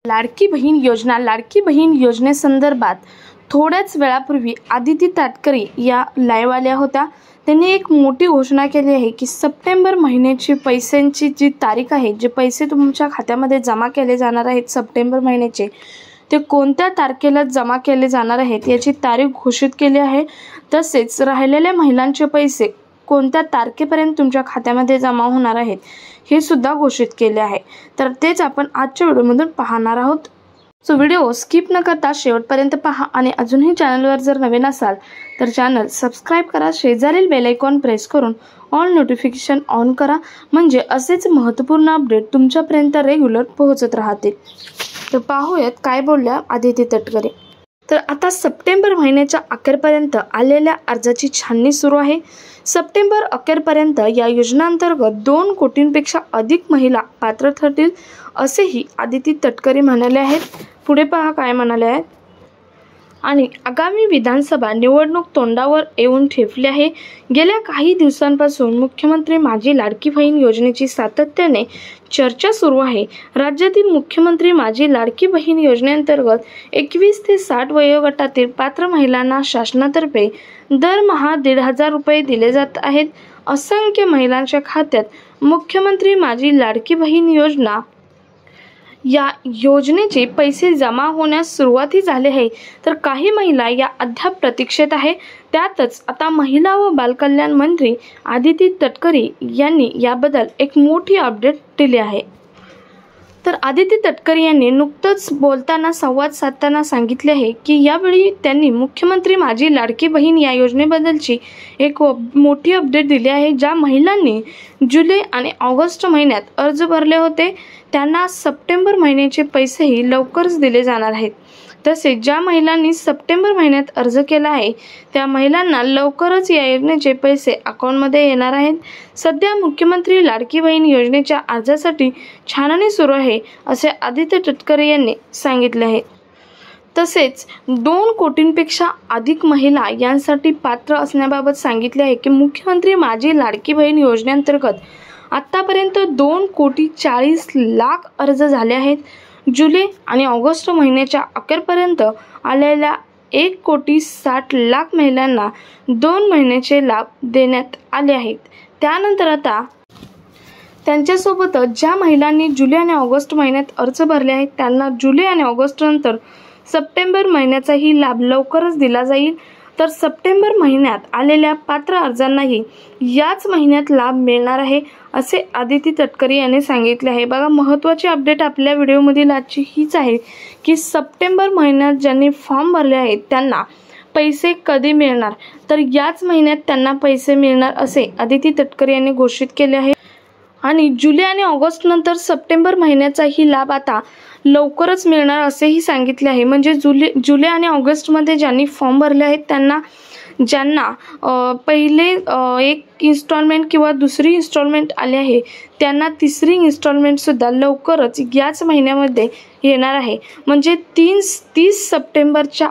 लाडकी बहीण योजनेसंदर्भात थोड्याच वेळापूर्वी आदिती तटकरे या लाईव्ह आल्या होत्या। त्यांनी एक मोठी घोषणा केली आहे की सप्टेंबर महिन्याची पैशांची जी तारीख आहे, जे पैसे तुमच्या खात्यामध्ये जमा केले जाणार आहेत सप्टेंबर महिन्याचे, ते कोणत्या तारखेला जमा केले जाणार आहेत याची तारीख घोषित केली आहे। तसेच राहिलेल्या महिलांचे पैसे कोणत्या तारखेपर्यंत तुमच्या खात्यामध्ये जमा होणार आहेत हे सुद्धा घोषित केले आहे। तर तेच आपण आजच्या व्हिडिओमधून पाहणार आहोत। सो व्हिडिओ स्किप न करता शेवटपर्यंत पहा आणि अजूनही चॅनलवर जर नवीन असाल तर चॅनल सबस्क्राइब करा, शेजारील बेल आयकॉन प्रेस करून ऑल नोटिफिकेशन ऑन करा, म्हणजे असेच महत्त्वपूर्ण अपडेट तुमच्यापर्यंत रेग्युलर पोहोचत राहतील। तर पाहूयात काय बोलल्या आदिती तटकरे। तर आता सप्टेंबर महिन्याच्या अखेरपर्यंत आलेल्या अर्जाची छाननी सुरू आहे। सप्टेंबर अखेरपर्यंत या योजनेअंतर्गत 2 कोटींपेक्षा अधिक महिला पात्र ठरतील असेही आदिती तटकरे म्हणाले आहेत। पुढे पहा काय म्हणाले आहेत। आणि आगामी विधानसभा निवडणूक तोंडावर येऊन ठेपली आहे। गेल्या काही दिवसांपासून मुख्यमंत्री माझी लाडकी बहीण योजनेची सातत्याने चर्चा सुरू आहे। राज्यातील मुख्यमंत्री माझी लाडकी बहीण योजनेअंतर्गत 21 ते 60 वयोगटातील पात्र महिलांना शासनातर्फे दरमहा 1,500 रुपये दिले जात आहेत। असंख्य महिलांच्या खात्यात मुख्यमंत्री माझी लाडकी बहीण योजना या योजनेचे पैसे जमा होण्यास सुरुवाती झाले आहे, तर काही महिला या अद्याप प्रतीक्षेत आहे। त्यातच आता महिला व बालकल्याण मंत्री आदिती तटकरे यांनी याबद्दल एक मोठी अपडेट दिली आहे। तर आदिती तटकरे यांनी नुकतंच बोलताना संवाद साधताना सांगितले आहे की यावेळी त्यांनी मुख्यमंत्री माझी लाडकी बहीण या योजनेबद्दलची एक मोठी अपडेट दिली आहे। ज्या महिलांनी जुलै आणि ऑगस्ट महिन्यात अर्ज भरले होते त्यांना सप्टेंबर महिन्याचे पैसेही लवकरच दिले जाणार आहेत। तसेच ज्या महिलांनी सप्टेंबर महिन्यात अर्ज केला आहे त्या महिलांना लवकरच या योजनेचे पैसे अकाउंटमध्ये येणार आहेत। सध्या मुख्यमंत्री लाडकी बहीण योजनेच्या अर्जासाठी छाननी सुरू आहे असे आदिती तटकरे यांनी सांगितले आहे। तसेच 2 कोटींपेक्षा अधिक महिला यांसाठी पात्र असण्याबाबत सांगितले आहे की मुख्यमंत्री माझी लाडकी बहीण योजनेअंतर्गत आतापर्यंत 2,40,00,000 अर्ज झाले आहेत। जुलै आणि ऑगस्ट महिन्याच्या अखेरपर्यंत आलेल्या 1,60,00,000 महिलांना 2 महिन्याचे लाभ देण्यात आले आहेत। त्यानंतर आता त्यांच्यासोबतच ज्या महिलांनी जुलै आणि ऑगस्ट महिन्यात अर्ज भरले आहेत त्यांना जुलै आणि ऑगस्ट नंतर सप्टेंबर महिन्याचाही लाभ लवकरच दिला जाईल। तर सप्टेंबर महिन्यात आलेल्या पात्र अर्जांनाही याच महिन्यात लाभ मिळणार आहे असे आदिती तटकरे यांनी सांगितले आहे। बघा, महत्त्वाची अपडेट आपल्या व्हिडिओमधील आजची हीच आहे की सप्टेंबर महिन्यात ज्यांनी फॉर्म भरले आहेत त्यांना पैसे कधी मिळणार, तर याच महिन्यात त्यांना पैसे मिळणार असे आदिती तटकरे यांनी घोषित केले आहे। आणि जुलै आणि ऑगस्ट नंतर सप्टेंबर महिन्याचाही लाभ आता लवकरच मिळणार असेही सांगितले आहे। म्हणजे जुलै आणि ऑगस्टमध्ये ज्यांनी फॉर्म भरले आहेत त्यांना, ज्यांना पहिले एक इन्स्टॉलमेंट किंवा दुसरी इन्स्टॉलमेंट आली आहे त्यांना तिसरी इन्स्टॉलमेंटसुद्धा लवकरच याच महिन्यामध्ये येणार आहे। म्हणजे 30 सप्टेंबरच्या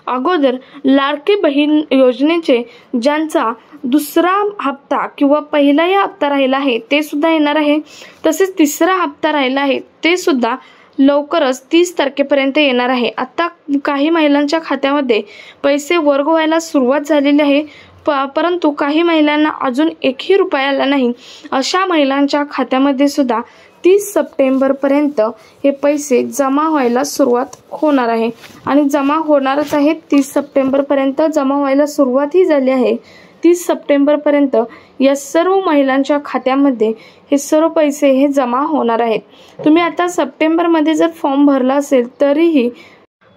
अगोदर लाडकी बहीण योजनेचे ज्यांचा दुसरा हप्ता किंवा पहिलाही हप्ता राहिला आहे ते सुद्धा येणार आहे। तसेच तिसरा हप्ता राहिला आहे ते सुद्धा लवकरच 30 तारखेपर्यंत येणार आहे। आता काही महिलांच्या खात्यामध्ये पैसे वर्ग व्हायला सुरुवात झालेली आहे, परंतु काही महिलांना अजून 1ही रुपया आला नाही। अशा महिलांच्या खात्यामध्ये सुद्धा 30 सप्टेंबरपर्यंत हे पैसे जमा व्हायला सुरुवात होणार आहे आणि जमा होणारच आहेत। 30 सप्टेंबरपर्यंत जमा व्हायला सुरुवातही झाली आहे। 30 सप्टेंबरपर्यंत या सर्व महिलांच्या खात्यामध्ये हे सर्व पैसे हे जमा होणार आहेत। तुम्ही आता सप्टेंबरमध्ये जर फॉर्म भरला असेल तरीही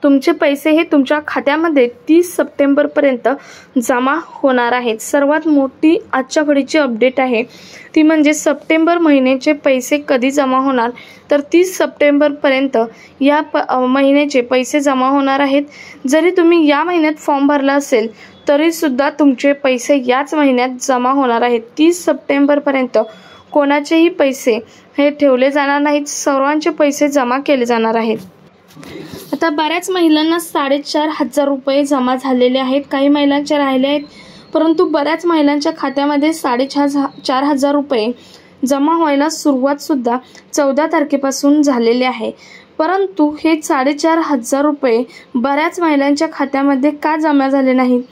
तुमचे पैसे हे तुमच्या खात्यामध्ये 30 सप्टेंबरपर्यंत जमा होणार आहेत। सर्वात मोठी आजच्या घडीची अपडेट आहे ती म्हणजे सप्टेंबर महिन्याचे पैसे कधी जमा होणार, तर 30 सप्टेंबरपर्यंत या महिन्याचे पैसे जमा होणार आहेत। जरी तुम्ही या महिन्यात फॉर्म भरला असेल तरी सुद्धा तुमचे पैसे याच महिन्यात जमा होणार आहेत। 30 सप्टेंबरपर्यंत कोणाचेही पैसे हे ठेवले जाणार नाहीत, सर्वांचे पैसे जमा केले जाणार आहेत। आता बऱ्याच महिलांना 4,500 रुपये जमा झालेले आहेत, काही महिलांचे राहिले आहेत, परंतु बऱ्याच महिलांच्या खात्यामध्ये 4,500 रुपये जमा व्हायला सुरुवात सुद्धा 14 तारखेपासून झालेली आहे। परंतु हे 4,500 रुपये बऱ्याच महिलांच्या खात्यामध्ये का जमा झाले नाहीत?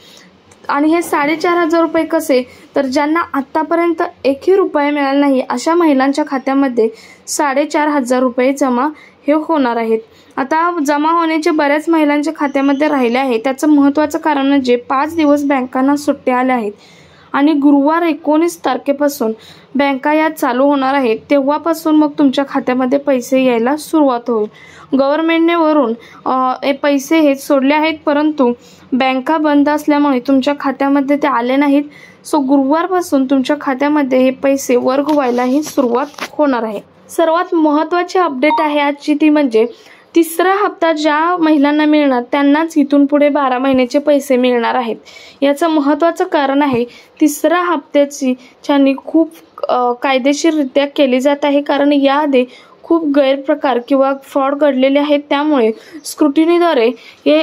आणि हे 4,500 रुपये कसे? तर ज्यांना आत्तापर्यंत एकही रुपया मिळाला नाही अशा महिलांच्या खात्यामध्ये 4,500 रुपये जमा हे होणार आहेत. आता जमा होण्याचे बऱ्याच महिलांच्या खात्यामध्ये राहिले आहे. त्याचं महत्त्वाचं कारण म्हणजे 5 दिवस बँकांना सुट्ट्या आल्या आहेत आणि गुरुवार 19 तारखेपासून बँका या चालू होणार आहेत. तेव्हापासून मग तुमच्या खात्यामध्ये पैसे यायला सुरुवात होईल. गव्हर्नमेंटने वरून पैसे हे सोडले आहेत, परंतु बँका बंद असल्यामुळे तुमच्या खात्यामध्ये ते आले नाहीत. सो गुरुवारपासून तुमच्या खात्यामध्ये हे पैसे वर्ग व्हायलाही सुरुवात होणार आहे. सर्वात महत्त्वाची अपडेट आहे आजची ती म्हणजे तिसरा हप्ता ज्या महिलांना मिळणार त्यांनाच इथून पुढे 12 महिन्याचे पैसे मिळणार आहेत. याचं महत्त्वाचं कारण आहे तिसऱ्या हप्त्याची छाननी खूप कायदेशीररित्या केली जात आहे, कारण याआधी खूप गैरप्रकार किंवा फ्रॉड घडलेले आहेत. त्यामुळे स्क्रुटिनीद्वारे हे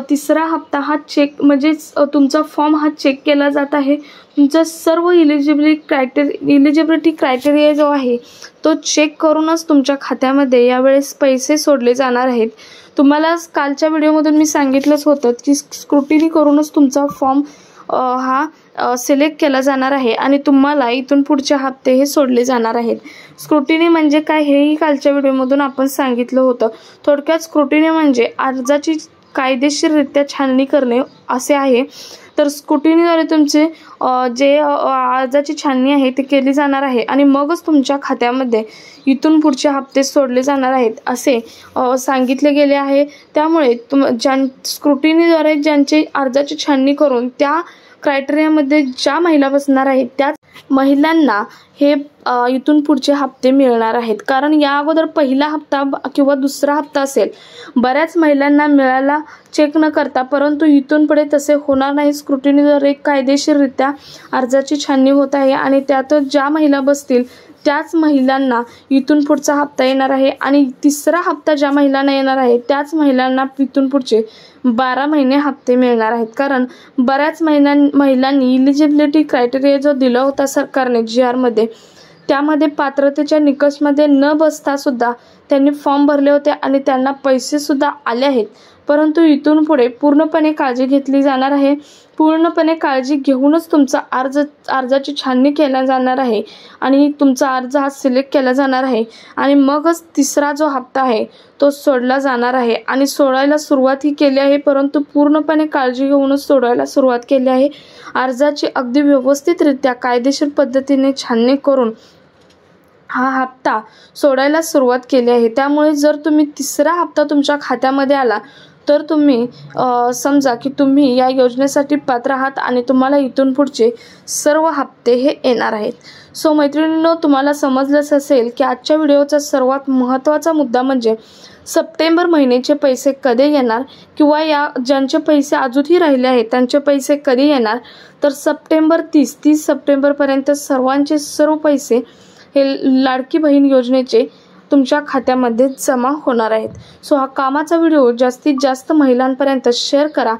तिसरा हप्ता हा चेक म्हणजे तुमचा फॉर्म हा चेक केला जात आहे. तुमचा सर्व इलिजिबिलिटी क्रायटेरिया जो आहे तो चेक करूनच तुमच्या खात्यामध्ये यावेळेस पैसे सोडले जाणार आहेत. तुम्हाला कालच्या व्हिडिओमधून मी सांगितलंच होतं की स्क्रुटिनी करूनच तुमचा फॉर्म हा सिलेक्ट केला जाणार आहे आणि तुम्हाला इथून पुढचे हप्ते हे सोडले जाणार आहेत. स्क्रुटिनी म्हणजे काय हेही कालच्या व्हिडिओमधून आपण सांगितलं होतं. थोडक्यात स्क्रुटिनी म्हणजे अर्जाची कायदेशीररित्या छाननी करणे असे आहे. तर स्क्रुटिनीद्वारे तुमचे जे अर्जाची छाननी आहे ती केली जाणार आहे आणि मगच तुमच्या खात्यामध्ये इथून पुढचे हप्ते सोडले जाणार आहेत असे सांगितले गेले आहे. त्यामुळे स्क्रुटिनीद्वारे ज्यांचे अर्जाची छाननी करून त्या क्रायटेरियामध्ये ज्या महिला बसणार आहेत त्याच महिलांना हे इथून पुढचे हप्ते मिळणार आहेत. कारण या अगोदर पहिला हप्ता किंवा दुसरा हप्ता असेल बऱ्याच महिलांना मिळाला चेक न करता, परंतु इथून पुढे तसे होणार नाही. स्क्रुटिनीद्वारे कायदेशीररित्या अर्जाची छाननी होत आहे आणि त्यातच ज्या महिला बसतील त्याच महिलांना इथून पुढचा हप्ता येणार आहे आणि तिसरा हप्ता ज्या महिलांना येणार आहे त्याच महिलांना इथून पुढचे 12 महिने हप्ते मिळणार आहेत. कारण बऱ्याच महिलांनी इलिजिबिलिटी क्रायटेरिया जो दिला होता सरकारने GR मध्ये, त्यामध्ये पात्रतेच्या निकषमध्ये न बसता सुद्धा त्यांनी फॉर्म भरले होते आणि त्यांना पैसे सुद्धा आले आहेत. परंतु इथून पुढे पूर्णपणे काळजी घेतली जाणार आहे. पूर्णपणे काळजी घेऊनच तुमचा अर्जाची छाननी केला जाणार आहे आणि तुमचा अर्ज हा सिलेक्ट केला जाणार आहे आणि मगच तिसरा जो हप्ता आहे तो सोडला जाणार आहे. आणि सोडायला सुरुवात ही केली आहे, परंतु पूर्णपणे काळजी घेऊनच सोडायला सुरुवात केली आहे. अर्जाची अगदी व्यवस्थितरित्या कायदेशीर पद्धतीने छाननी करून हा हप्ता सोडायला सुरुवात केली आहे. त्यामुळे जर तुम्ही तिसरा हप्ता तुमच्या खात्यामध्ये आला तर तुम्ही समजा की तुम्ही या योजनेसाठी पात्र आहात आणि तुम्हाला इथून पुढचे सर्व हप्ते हे येणार आहेत. सो मैत्रिणींनो, तुम्हाला समजलंच असेल की आजच्या व्हिडिओचा सर्वात महत्त्वाचा मुद्दा म्हणजे सप्टेंबर महिन्याचे पैसे कधी येणार किंवा या ज्यांचे पैसे अजूनही राहिले आहेत त्यांचे पैसे कधी येणार. तर सप्टेंबर 30 सप्टेंबरपर्यंत सर्वांचे सर्व पैसे हे लाडकी बहीण योजनेचे तुमच्या खात्यामध्ये जमा होणार आहेत. सो हा कामाचा व्हिडिओ जास्तीत जास्त महिलांपर्यंत शेअर करा